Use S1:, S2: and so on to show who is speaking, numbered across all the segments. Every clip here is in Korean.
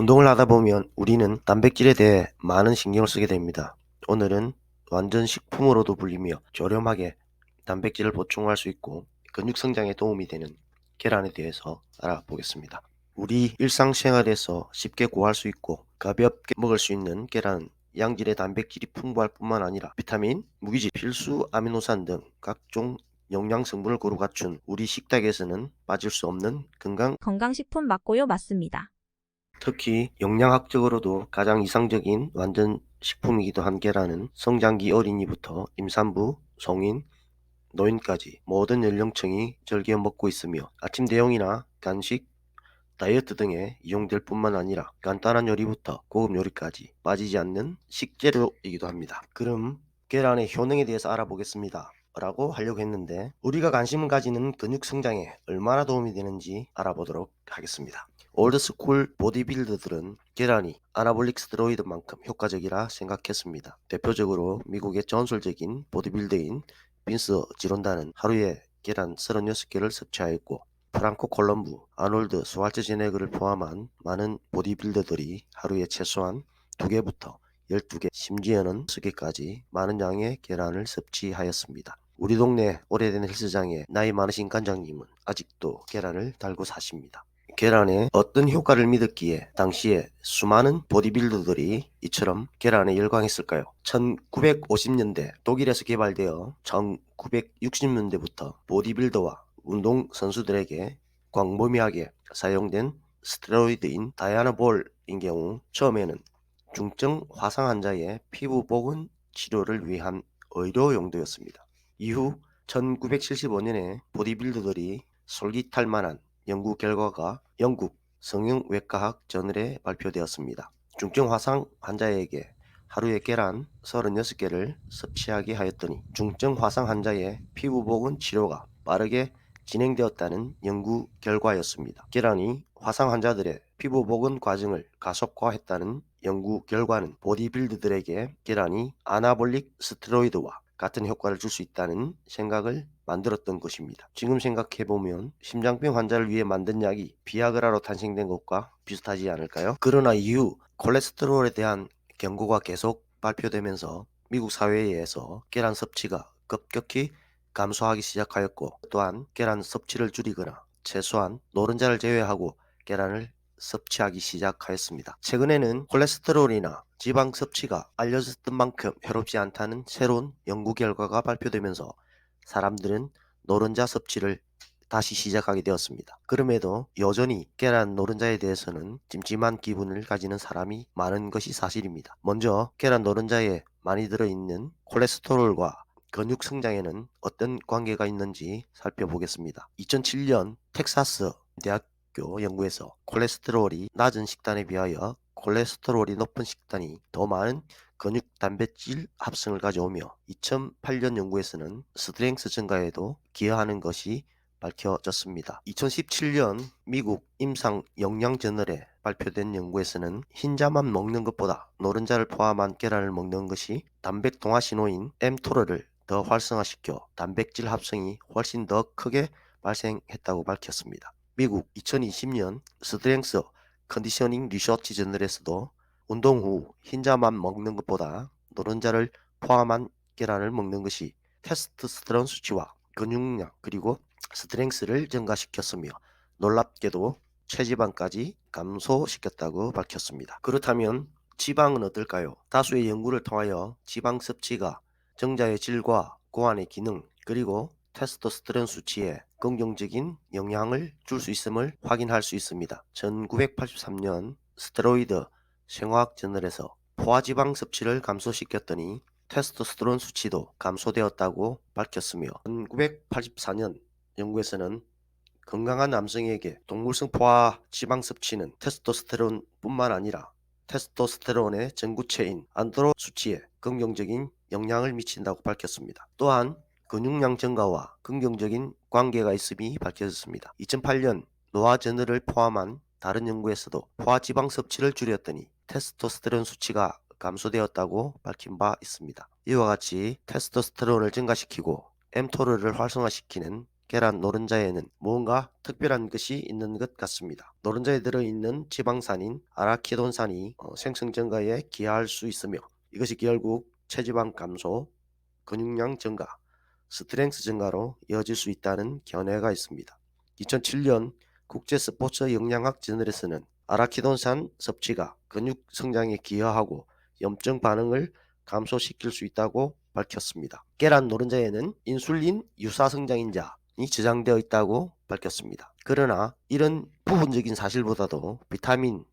S1: 운동을 하다 보면 우리는 단백질에 대해 많은 신경을 쓰게 됩니다. 오늘은 완전 식품으로도 불리며 저렴하게 단백질을 보충할 수 있고 근육 성장에 도움이 되는 계란에 대해서 알아보겠습니다. 우리 일상생활에서 쉽게 구할 수 있고 가볍게 먹을 수 있는 계란은 양질의 단백질이 풍부할 뿐만 아니라 비타민, 무기질, 필수 아미노산 등 각종 영양 성분을 고루 갖춘 우리 식탁에서는 빠질 수 없는
S2: 건강식품 맞고요. 맞습니다.
S1: 특히 영양학적으로도 가장 이상적인 완전 식품이기도 한 계란은 성장기 어린이부터 임산부, 성인, 노인까지 모든 연령층이 즐겨 먹고 있으며 아침 대용이나 간식, 다이어트 등에 이용될 뿐만 아니라 간단한 요리부터 고급 요리까지 빠지지 않는 식재료이기도 합니다. 그럼 계란의 효능에 대해서 알아보겠습니다. 라고 하려고 했는데 우리가 관심을 가지는 근육 성장에 얼마나 도움이 되는지 알아보도록 하겠습니다. 올드스쿨 보디빌더들은 계란이 아나볼릭 스테로이드만큼 효과적이라 생각했습니다. 대표적으로 미국의 전설적인 보디빌더인 빈스 지론다는 하루에 계란 36개를 섭취하였고 프랑코 콜럼부, 아놀드 스왈츠제네거를 포함한 많은 보디빌더들이 하루에 최소한 2개부터 12개, 심지어는 6개까지 많은 양의 계란을 섭취하였습니다. 우리 동네 오래된 헬스장에 나이 많으신 관장님은 아직도 계란을 달고 사십니다. 계란에 어떤 효과를 믿었기에 당시에 수많은 보디빌더들이 이처럼 계란에 열광했을까요? 1950년대 독일에서 개발되어 1960년대부터 보디빌더와 운동선수들에게 광범위하게 사용된 스테로이드인 다이아나볼인 경우 처음에는 중증 화상 환자의 피부 보건 치료를 위한 의료 용도였습니다. 이후 1975년에 보디빌더들이 솔깃할 만한 연구 결과가 영국 성형외과학 저널에 발표되었습니다. 중증 화상 환자에게 하루에 계란 36개를 섭취하게 하였더니 중증 화상 환자의 피부 보건 치료가 빠르게 진행되었다는 연구 결과였습니다. 계란이 화상 환자들의 피부 보건 과정을 가속화했다는 연구 결과는 보디빌더들에게 계란이 아나볼릭 스테로이드와 같은 효과를 줄 수 있다는 생각을 만들었던 것입니다. 지금 생각해보면 심장병 환자를 위해 만든 약이 비아그라로 탄생된 것과 비슷하지 않을까요? 그러나 이후 콜레스테롤에 대한 경고가 계속 발표되면서 미국 사회에서 계란 섭취가 급격히 감소하기 시작하였고 또한 계란 섭취를 줄이거나 최소한 노른자를 제외하고 계란을 섭취하기 시작하였습니다. 최근에는 콜레스테롤이나 지방 섭취가 알려졌던 만큼 해롭지 않다는 새로운 연구 결과가 발표되면서 사람들은 노른자 섭취를 다시 시작하게 되었습니다. 그럼에도 여전히 계란 노른자에 대해서는 찜찜한 기분을 가지는 사람이 많은 것이 사실입니다. 먼저 계란 노른자에 많이 들어있는 콜레스테롤과 근육 성장에는 어떤 관계가 있는지 살펴보겠습니다. 2007년 텍사스 대학교 연구에서 콜레스테롤이 낮은 식단에 비하여 콜레스테롤이 높은 식단이 더 많은 근육 단백질 합성을 가져오며 2008년 연구에서는 스트렝스 증가에도 기여하는 것이 밝혀졌습니다. 2017년 미국 임상 영양 저널에 발표된 연구에서는 흰자만 먹는 것보다 노른자를 포함한 계란을 먹는 것이 단백 동화 신호인 mTOR를 더 활성화시켜 단백질 합성이 훨씬 더 크게 발생했다고 밝혔습니다. 미국 2020년 스트렝스 컨디셔닝 리서치 저널에서도 운동 후 흰자만 먹는 것보다 노른자를 포함한 계란을 먹는 것이 테스토스테론 수치와 근육량 그리고 스트렝스를 증가시켰으며 놀랍게도 체지방까지 감소시켰다고 밝혔습니다. 그렇다면 지방은 어떨까요? 다수의 연구를 통하여 지방 섭취가 정자의 질과 고환의 기능 그리고 테스토스테론 수치에 긍정적인 영향을 줄 수 있음을 확인할 수 있습니다. 1983년 스테로이드 생화학 저널에서 포화지방 섭취를 감소시켰더니 테스토스테론 수치도 감소되었다고 밝혔으며 1984년 연구에서는 건강한 남성에게 동물성 포화 지방 섭취는 테스토스테론뿐만 아니라 테스토스테론의 전구체인 안드로 수치에 긍정적인 영향을 미친다고 밝혔습니다. 또한 근육량 증가와 긍정적인 관계가 있음이 밝혀졌습니다. 2008년 노화 저널을 포함한 다른 연구에서도 포화 지방 섭취를 줄였더니 테스토스테론 수치가 감소되었다고 밝힌 바 있습니다. 이와 같이 테스토스테론을 증가시키고 mTOR를 활성화시키는 계란 노른자에는 무언가 특별한 것이 있는 것 같습니다. 노른자에 들어있는 지방산인 아라키돈산이 생성 증가에 기여할 수 있으며 이것이 결국 체지방 감소, 근육량 증가, 스트렝스 증가로 이어질 수 있다는 견해가 있습니다. 2007년 국제 스포츠 영양학 저널에서는 아라키돈산 섭취가 근육 성장에 기여하고 염증 반응을 감소시킬 수 있다고 밝혔습니다. 계란 노른자에는 인슐린 유사 성장인자이 저장되어 있다고 밝혔습니다. 그러나 이런 부분적인 사실보다도 비타민,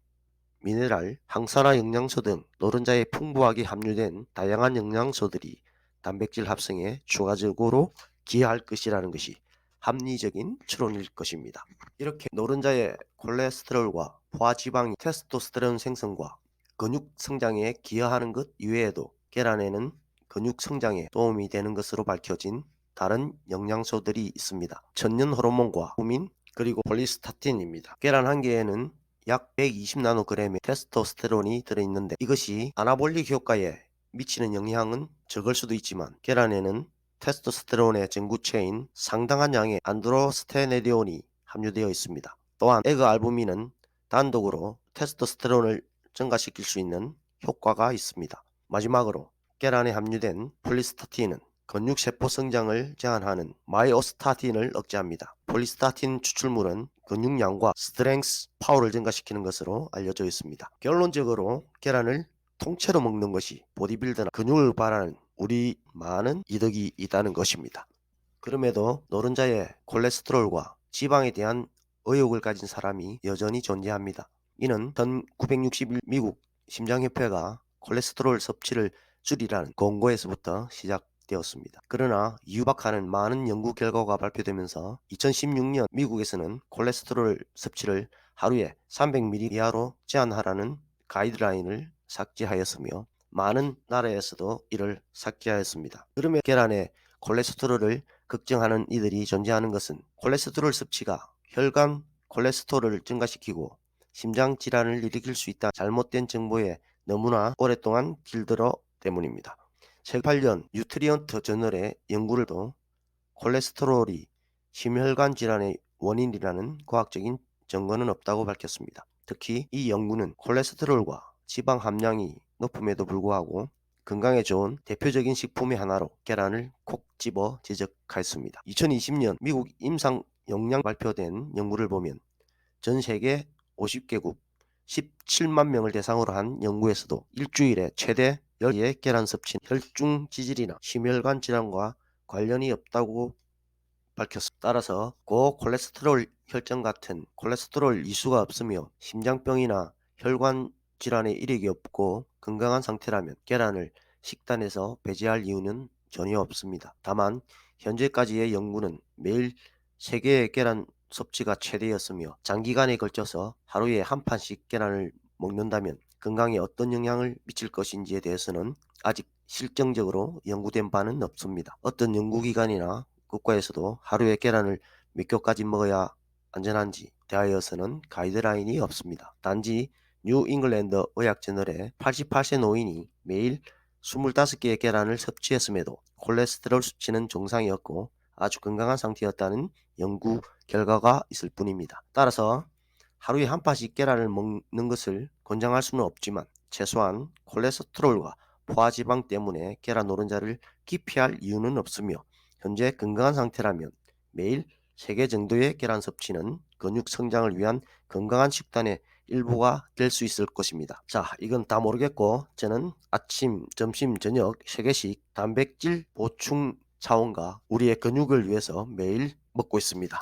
S1: 미네랄, 항산화 영양소 등 노른자에 풍부하게 함유된 다양한 영양소들이 단백질 합성에 추가적으로 기여할 것이라는 것이 합리적인 추론일 것입니다. 이렇게 노른자의 콜레스테롤과 포화지방이 테스토스테론 생성과 근육 성장에 기여하는 것 이외에도 계란에는 근육 성장에 도움이 되는 것으로 밝혀진 다른 영양소들이 있습니다. 천연 호르몬과 후민 그리고 폴리스타틴입니다. 계란 한 개에는 약 120나노그램의 테스토스테론이 들어있는데 이것이 아나볼릭 효과에 미치는 영향은 적을 수도 있지만 계란에는 테스토스테론의 전구체인 상당한 양의 안드로스테네디온이 함유되어 있습니다. 또한 에그알부민은 단독으로 테스토스테론을 증가시킬 수 있는 효과가 있습니다. 마지막으로 계란에 함유된 폴리스타틴은 근육세포 성장을 제한하는 마이오스타틴을 억제합니다. 폴리스타틴 추출물은 근육량과 스트렝스 파워를 증가시키는 것으로 알려져 있습니다. 결론적으로 계란을 통째로 먹는 것이 보디빌더나 근육을 바라는 우리 많은 이득이 있다는 것입니다. 그럼에도 노른자의 콜레스테롤과 지방에 대한 의혹을 가진 사람이 여전히 존재합니다. 이는 1961 미국 심장협회가 콜레스테롤 섭취를 줄이라는 권고에서부터 시작되었습니다. 그러나 유박하는 많은 연구 결과가 발표되면서 2016년 미국에서는 콜레스테롤 섭취를 하루에 300ml 이하로 제한하라는 가이드라인을 삭제하였으며 많은 나라에서도 이를 삭제하였습니다. 그러면 계란에 콜레스테롤을 걱정하는 이들이 존재하는 것은 콜레스테롤 섭취가 혈관 콜레스테롤을 증가시키고 심장 질환을 일으킬 수 있다 잘못된 정보에 너무나 오랫동안 길들어 때문입니다. 최근 8년 뉴트리언트 저널의 연구를 또 콜레스테롤이 심혈관 질환의 원인이라는 과학적인 증거는 없다고 밝혔습니다. 특히 이 연구는 콜레스테롤과 지방 함량이 높음에도 불구하고 건강에 좋은 대표적인 식품의 하나로 계란을 콕 집어 지적하였습니다. 2020년 미국 임상 영양 발표된 연구를 보면 전 세계 50개국 17만 명을 대상으로 한 연구에서도 일주일에 최대 10개의 계란 섭취는 혈중 지질이나 심혈관 질환과 관련이 없다고 밝혔습니다. 따라서 고콜레스테롤 혈증 같은 콜레스테롤 이수가 없으며 심장병이나 혈관 질환의 이력이 없고 건강한 상태라면 계란을 식단에서 배제할 이유는 전혀 없습니다. 다만 현재까지의 연구는 매일 3개의 계란 섭취가 최대였으며 장기간에 걸쳐서 하루에 한 판씩 계란을 먹는다면 건강에 어떤 영향을 미칠 것인지에 대해서는 아직 실증적으로 연구된 바는 없습니다. 어떤 연구기관이나 국가에서도 하루에 계란을 몇 개까지 먹어야 안전한지 대하여서는 가이드라인이 없습니다. 단지 뉴 잉글랜드 의학 저널에 88세 노인이 매일 25개의 계란을 섭취했음에도 콜레스테롤 수치는 정상이었고 아주 건강한 상태였다는 연구 결과가 있을 뿐입니다. 따라서 하루에 한 판씩 계란을 먹는 것을 권장할 수는 없지만 최소한 콜레스테롤과 포화지방 때문에 계란 노른자를 기피할 이유는 없으며 현재 건강한 상태라면 매일 3개 정도의 계란 섭취는 근육 성장을 위한 건강한 식단의 일부가 될 수 있을 것입니다. 자, 이건 다 모르겠고 저는 아침, 점심, 저녁 3개씩 단백질 보충 차원과 우리의 근육을 위해서 매일 먹고 있습니다.